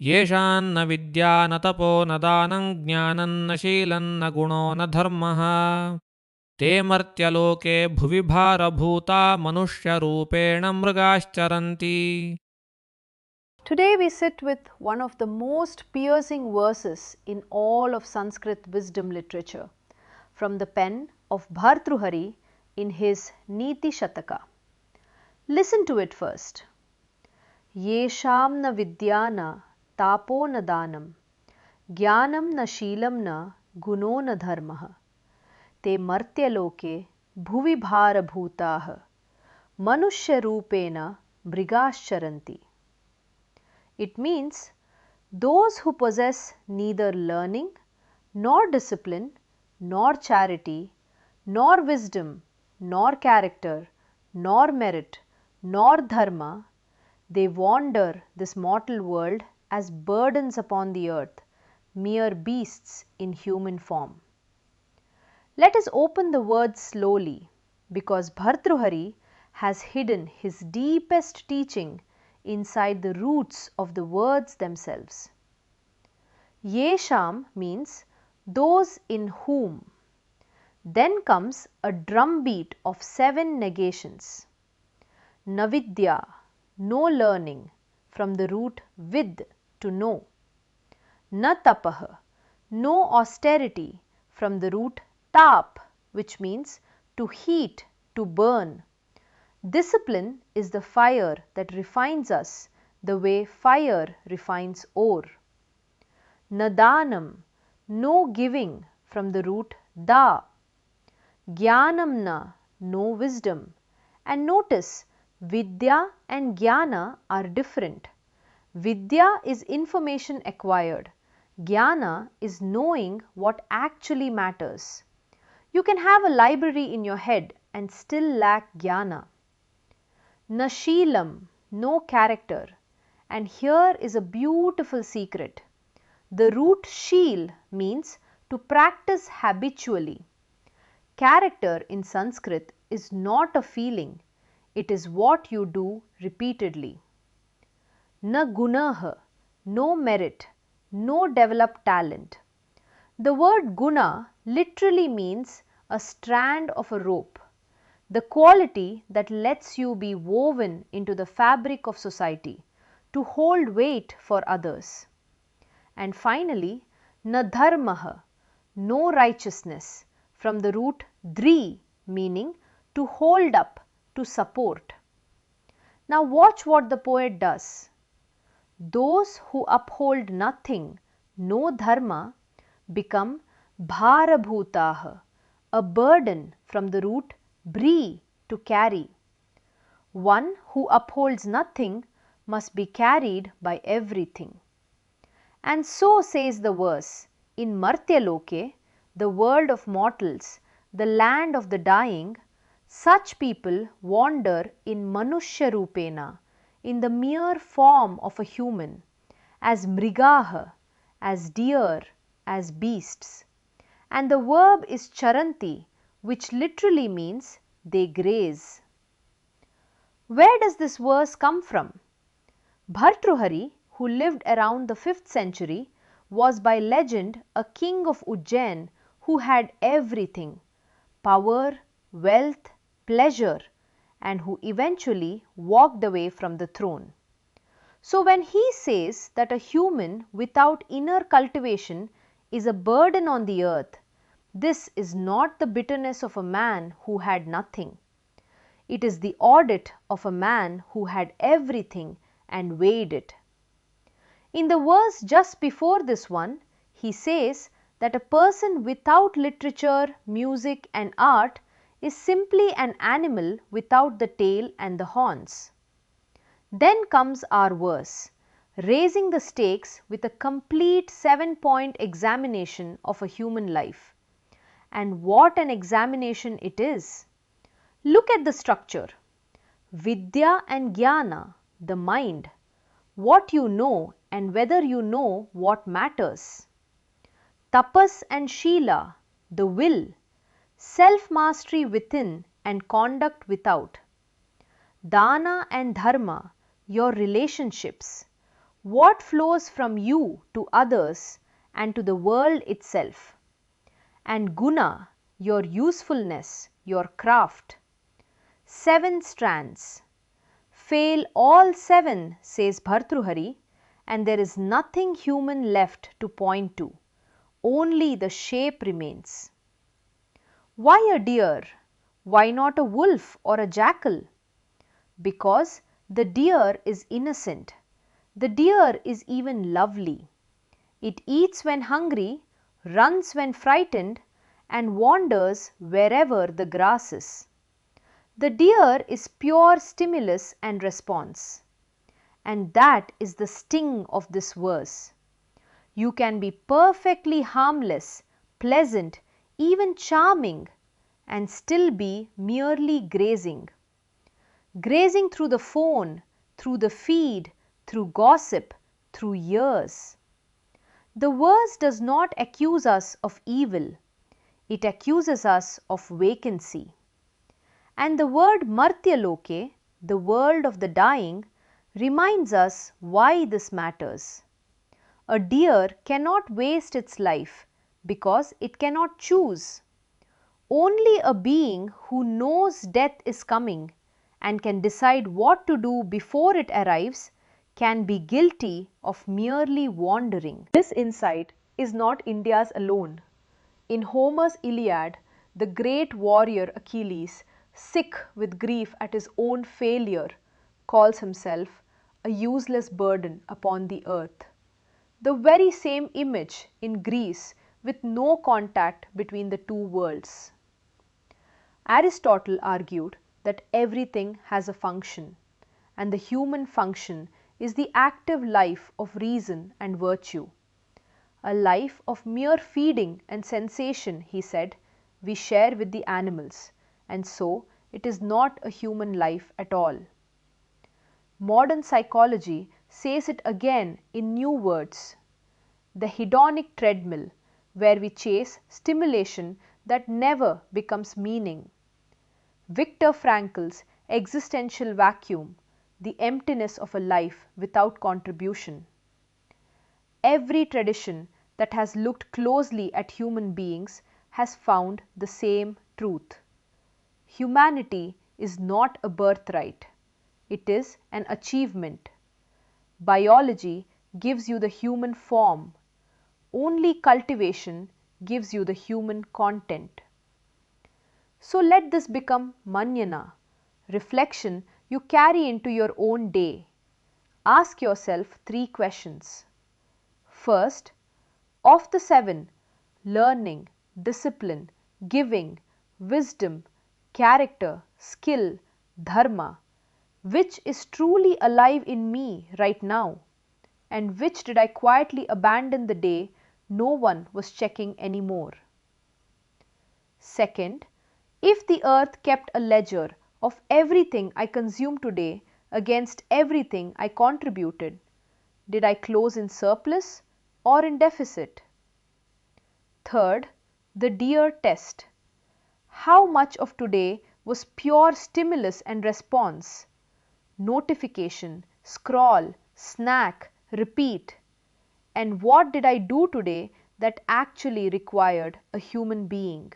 येषान्न विद्या न तपो न दानं ज्ञानं न शीलं न गुणो न धर्मः ते मर्त्यलोके भुवि भारभूता मनुष्यरूपेण मृगाश्चरन्ति. Today we sit with one of the most piercing verses in all of Sanskrit wisdom literature from the pen of Bhartrihari in his Niti Shataka. Listen to it first. Yesham na vidyana tapo na danam jnanam na sheelam na guno na dharmah te martyaloke bhuvi bharabhutah manushya rupena mrigascharanti. It means those who possess neither learning, nor discipline, nor charity, nor wisdom, nor character, nor merit, nor dharma, they wander this mortal world as burdens upon the earth, mere beasts in human form. Let us open the words slowly, because Bhartrihari has hidden his deepest teaching inside the roots of the words themselves. Yesham means those in whom. Then comes a drumbeat of 7 negations. Navidya, no learning, from the root vid, to know. Na tapah, no austerity, from the root tap, which means to heat, to burn. Discipline is the fire that refines us the way fire refines ore. Nadanam, no giving, from the root da. Jnanamna, no wisdom. And notice, Vidya and Jnana are different. Vidya is information acquired. Jnana is knowing what actually matters. You can have a library in your head and still lack Jnana. Nashilam, no character. And here is a beautiful secret. The root sheel means to practice habitually. Character in Sanskrit is not a feeling, it is what you do repeatedly. Na gunah, no merit, no developed talent. The word guna literally means a strand of a rope, the quality that lets you be woven into the fabric of society, to hold weight for others. And finally, na dharmah, no righteousness, from the root dri, meaning to hold up, to support. Now watch what the poet does. Those who uphold nothing, no dharma, become bharabhutah, a burden, from the root bri, to carry. One who upholds nothing must be carried by everything. And so says the verse, in Martyaloke, the world of mortals, the land of the dying, such people wander in manushya rupena, in the mere form of a human, as mrigah, as deer, as beasts. And the verb is charanti, which literally means they graze. Where does this verse come from? Bhartrihari, who lived around the 5th century, was by legend a king of Ujjain who had everything: power, wealth, pleasure, and who eventually walked away from the throne. So when he says that a human without inner cultivation is a burden on the earth, this is not the bitterness of a man who had nothing. It is the audit of a man who had everything and weighed it. In the verse just before this one, he says that a person without literature, music and art is simply an animal without the tail and the horns. Then comes our verse, raising the stakes with a complete 7-point examination of a human life. And what an examination it is! Look at the structure. Vidya and Jnana, the mind, what you know and whether you know what matters. Tapas and sheela, the will, self-mastery within and conduct without. Dana and dharma, your relationships. what flows from you to others and to the world itself, and guna, your usefulness, your craft. 7 strands. Fail all 7, says Bhartrihari, and there is nothing human left to point to, only the shape remains. Why a deer? Why not a wolf or a jackal? Because the deer is innocent. The deer is even lovely. It eats when hungry, runs when frightened, and wanders wherever the grass is. The deer is pure stimulus and response. And that is the sting of this verse. You can be perfectly harmless, pleasant, even charming, and still be merely grazing. Grazing through the phone, through the feed, through gossip, through years. The verse does not accuse us of evil, it accuses us of vacancy. And the word martyaloke, the world of the dying, reminds us why this matters. A deer cannot waste its life because it cannot choose. Only a being who knows death is coming and can decide what to do before it arrives can be guilty of merely wandering. This insight is not India's alone. In Homer's Iliad, the great warrior Achilles, sick with grief at his own failure, calls himself a useless burden upon the earth. The very same image in Greece with no contact between the two worlds. Aristotle argued that everything has a function, and the human function is the active life of reason and virtue. A life of mere feeding and sensation, he said, we share with the animals, and so it is not a human life at all. Modern psychology says it again in new words. The hedonic treadmill, where we chase stimulation that never becomes meaning. Viktor Frankl's existential vacuum, the emptiness of a life without contribution. Every tradition that has looked closely at human beings has found the same truth. Humanity is not a birthright, it is an achievement. Biology gives you the human form, only cultivation gives you the human content. So let this become manana, reflection you carry into your own day. Ask yourself 3 questions. First, of the 7, learning, discipline, giving, wisdom, character, skill, dharma, which is truly alive in me right now, and which did I quietly abandon the day no one was checking anymore? Second, if the earth kept a ledger of everything I consumed today against everything I contributed, did I close in surplus or in deficit? Third, the deer test. How much of today was pure stimulus and response? Notification, scroll, snack, repeat. And what did I do today that actually required a human being?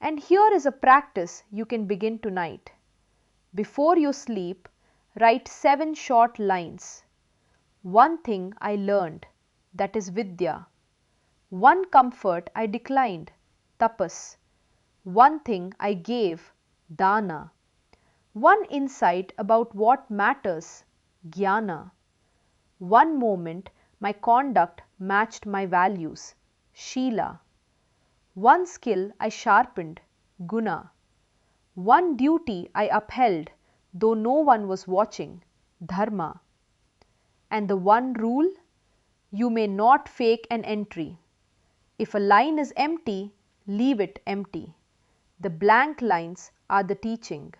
And here is a practice you can begin tonight. Before you sleep, write 7 short lines. One thing I learned, that is Vidya. One comfort I declined, tapas. One thing I gave, dana. One insight about what matters, jnana. One moment my conduct matched my values, sheela. One skill I sharpened, guna. One duty I upheld, though no one was watching, dharma. And the one rule? You may not fake an entry. If a line is empty, leave it empty. The blank lines are the teaching.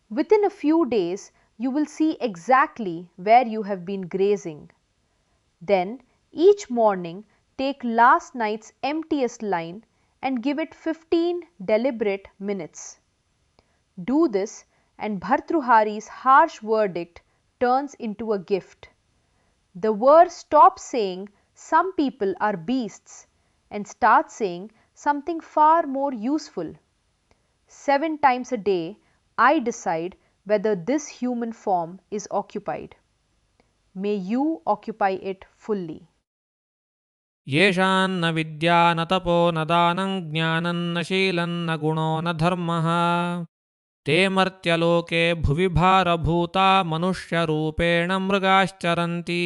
Within a few days, you will see exactly where you have been grazing. Then, each morning, take last night's emptiest line and give it 15 deliberate minutes. Do this and Bhartrihari's harsh verdict, turns into a gift. The verse stops saying some people are beasts and starts saying something far more useful. 7 times a day, I decide whether this human form is occupied. May you occupy it fully. येषान्न विद्या न तपो न दानं ज्ञानं न शीलं न गुणो न धर्मः ते मर्त्यलोके भुवि भारभूता मनुष्यरूपेण मृगाश्चरन्ति